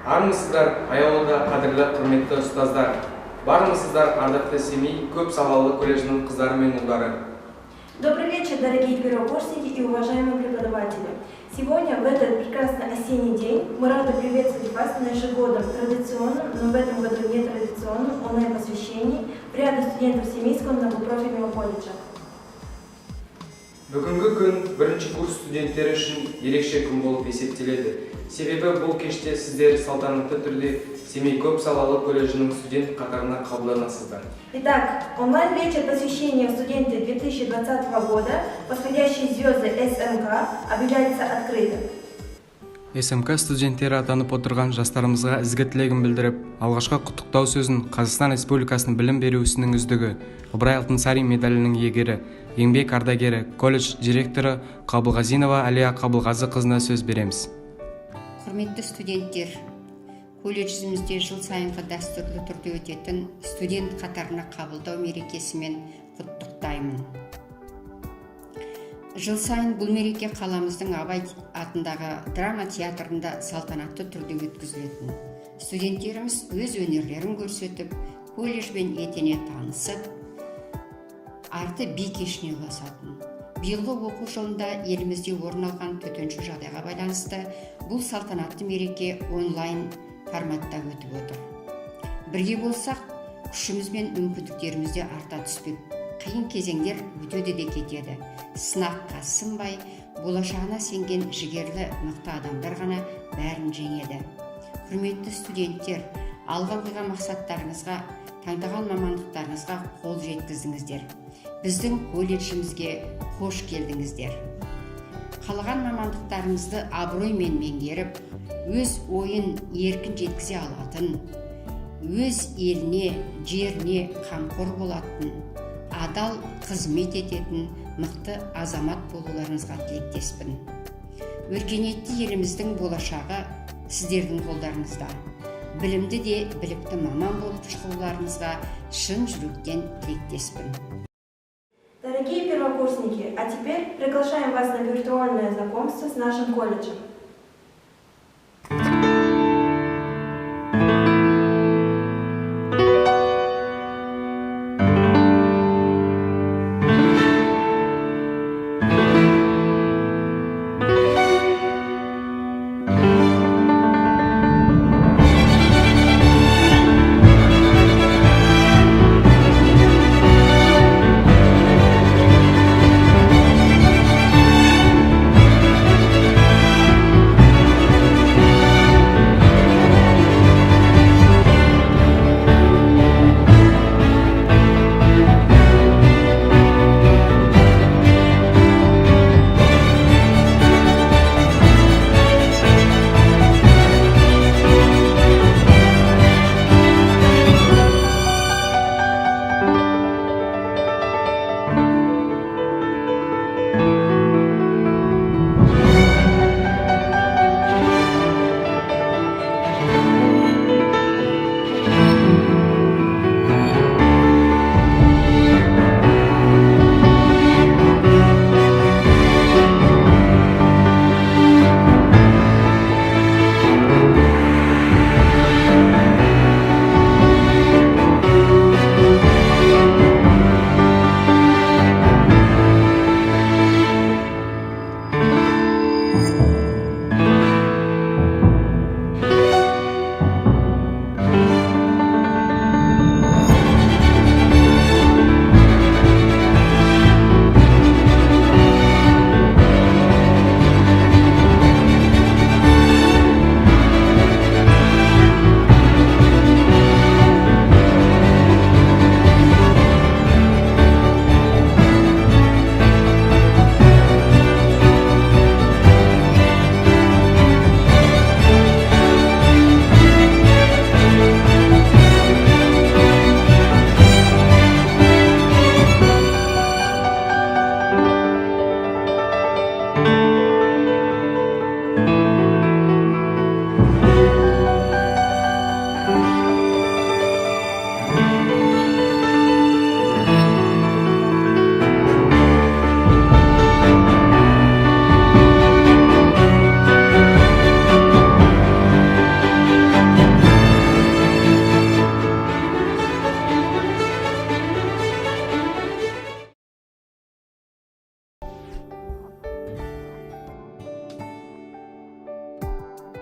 Армысыздар, аяулы қадірлі құрметті ұстаздар. Бармысыздар, ардақты семей көп салалы колледжінің қыздары мен ұлдары. Добрый вечер, дорогие первокурсники и уважаемые преподаватели. Сегодня, в этот прекрасный осенний день, мы рады приветствовать вас на ежегодном традиционном, но в этом году нетрадиционном онлайн-посвящении в ряду студентов Семейского многопрофильного колледжа. Бүгінгі күн бірінші курс студенттері үшін ерекше күн болып есептеледі. Себебі бұл кеште сіздер салтанатты түрде Семей көп салалы колледжінің студент қатарына қабылданасыздар. Итак, онлайн-вечер посвящения студенты 2020 года, восходящие звезды СМК, объявляется открытым. СМК студенттері атанып отырған жастарымызға ізгі тілегін білдіріп, алғашқы құттықтау сөзін Қазақстан Республикасының білім беру ісінің үздігі, Ыбырай Алтынсарин медалінің иегері, еңбек ардагері, колледж директоры Қабылғазинова Әлия Қабылғазықызына сөз береміз. Құрметті студенттер, колледжімізде жыл сайынғы дәстүрлі түрде өтетін студент қатарына қабылдау мерекесімен құттықтаймын. Жыл сайын бұл мереке қаламыздың Абай атындағы драма театрында салтанатты түрде өткізілетін. Студенттеріміз өз өнерлерін көрсетіп, колледжбен етене танысып, арты би кешіне ұласатын. Биылғы оқу жылында елімізде орын алған төтенше жағдайға байланысты бұл салтанатты мереке онлайн форматта өтіп отыр. Бірге болсақ, күшіміз бен мүмкіндіктеріміз де арта түспек. Қиын кезеңдер өтеді де кетеді. Сынаққа сынбай, болашағына сенген жігерлі мықты адамдар ғана бәрін жеңеді. Құрметті студенттер, алға қойған мақсаттарыңызға, таңдаған мамандықтарыңызға қол жеткіздіңіздер. Біздің колледжімізге қош келдіңіздер. Қалаған мамандықтарыңызды абыроймен меңгеріп, өз ойын еркін жеткізе алатын, өз еліне, жеріне қамқор болатын, адал қызмет ететін мықты азамат болуларыңызға тілектеспін. Өркениетті еліміздің болашағы сіздердің қолдарыңызда. Білімді де білікті маман болып шығуларыңызға шын жүректен тілектеспін. Дорогие первокурсники, а теперь приглашаем вас на виртуальное знакомство с нашим колледжем.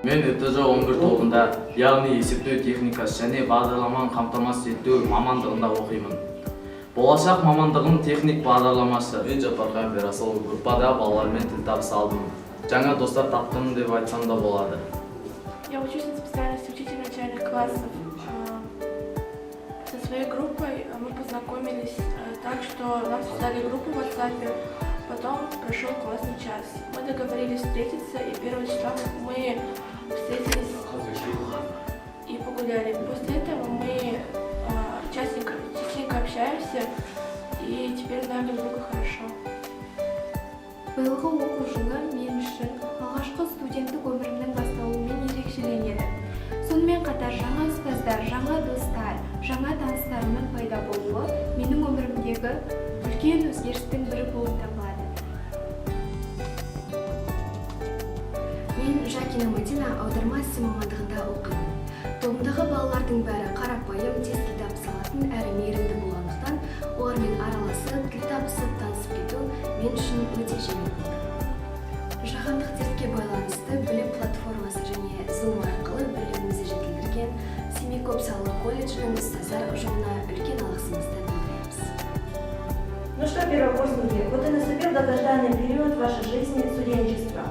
Мен ТЖ 11 тобында, яғни есептеу техникасы және бағдарламаны қамтамасыз ету мамандығында оқимын. Болашақ мамандығым техник бағдарламасы. Мен Жапархан Берасыл группада балалармен тіл табыса алдым. Жаңа достар таптым деп айтсам да болады. Я учусь на специальности учитель начальных классов. Со своей группой мы познакомились так, что нам создали группу в WhatsApp, потом прошел классный час. Мы договорились встретиться, и 1 числа мы встретились и погуляли. После этого мы частенько общаемся, и теперь знаем друг друга хорошо. Биылғы оқу жылы мен үшін алғашқы студенттік өмірімнің басталуымен ерекшеленеді. Сонымен қатар жаңа ұстаздар, жаңа достар, жаңа таныстарымның пайда болуы менің өмірімдегі үлкен өзгерістің бірі болып табылады. Мен Жакина Мадина аударма ісі мамандығында оқимын. Тобымдағы балалардың бәрі қарапайым, тез тіл табыса алатын әрі мейірімді болғандықтан, олармен араласып, тіл табысып, танысып кету мен үшін өте жеңіл болды. Жаһандық дертке байланысты білім платформасы және Zoom арқылы білімімізді жетілдірген Семей көпсалалы колледжінің ұстаздар ұжымына үлкен алғысымызды білдіреміз. Ну что, первокурсники, вот и наступил долгожданный период вашей жизни студенчества.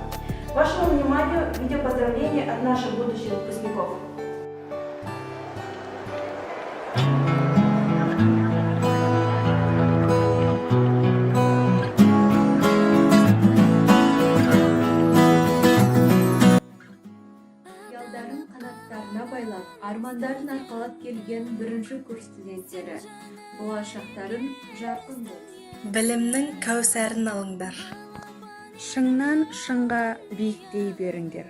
Вашему вниманию видеопоздравления от наших будущих выпускников. Ялдарын қанаттарына байлап, армандарын арқалап келген бірінші курс студенттері. Болашақтарын жарқын болсын. Білімнің кәусәрін алыңдар. Шыңнан шыңға биіктей беріңдер.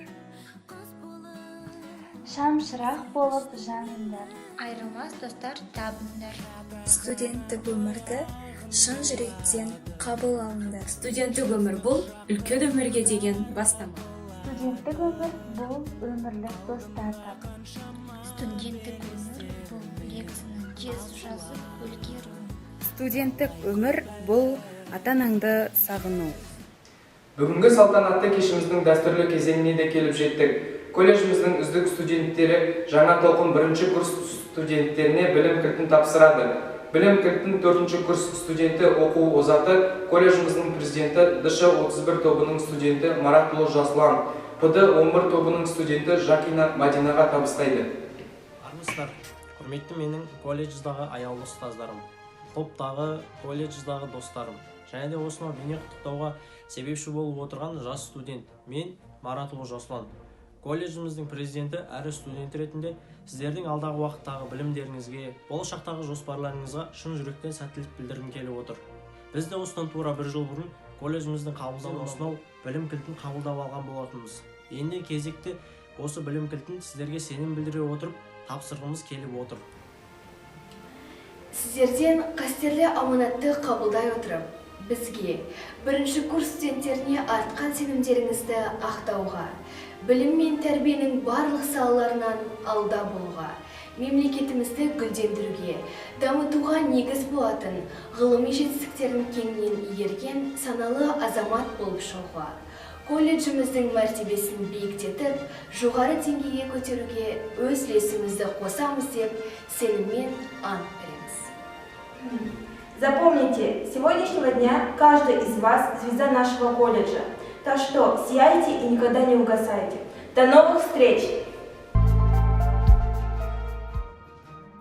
Шам шырақ болып жаныңдар. Айрылмас достар табыңдар. Студенттік өмірді шын жүректен қабыл алыңдар. Студенттік өмір бұл үлкен өмірге деген бастама. Студенттік өмір бұл өмірлік достар табу. Студенттік өмір бұл лекцияны тез жазып үлгеру. Студенттік өмір бұл ата-анаңды сағыну. Бүгінгі салтанатты кешіміздің дәстүрлі кезеңіне де келіп жеттік. Колледжіміздің үздік студенттері жаңа толқын 1-ші курс студенттеріне білім кілтін тапсырады. Білім кілтін 4-ші курс студенті оқу озаты, колледжіміздің президенті ДШ-31 тобының студенті Маратұлы Жасұлан, ПД-11 тобының студенті Жакина Мадинаға табыстайды. Армысыздар, құрметті менің колледждағы аяулы ұстаздарым, топтағы колледждағы достарым, және де осынау бейне құттықтауға себепші болып отырған жас студент, мен Маратұлы Жасұлан. Колледжіміздің президенті әрі студент ретінде сіздердің алдағы уақыттағы білімдеріңізге, болашақтағы жоспарларыңызға шын жүректен сәттілік білдіргім келіп отыр. Біз де осыдан тура 1 жыл бұрын колледжіміздің қабылдауын осынау білім кілтін қабылдап алған болатынбыз. Енді кезекті осы білім кілтін сіздерге сенім білдіре отырып, тапсырғымыз келіп отыр. Сіздерден қастерлі аманатты қабылдай отырып, бізге 1-ші курс студенттеріне артқан сенімдеріңізді ақтауға, білім мен тәрбиенің барлық салаларынан алда болуға, мемлекетімізді гүлдендіруге, дамытуға негіз болатын ғылыми жетістіктерін кеңінен игерген саналы азамат болып шығуға, колледжіміздің мәртебесін биіктетіп, жоғары деңгейге көтеруге өз үлесімізді қосамыз деп сеніммен ант береміз. Запомните, с сегодняшнего дня каждый из вас звезда нашего колледжа. Так что сияйте и никогда не угасайте. До новых встреч!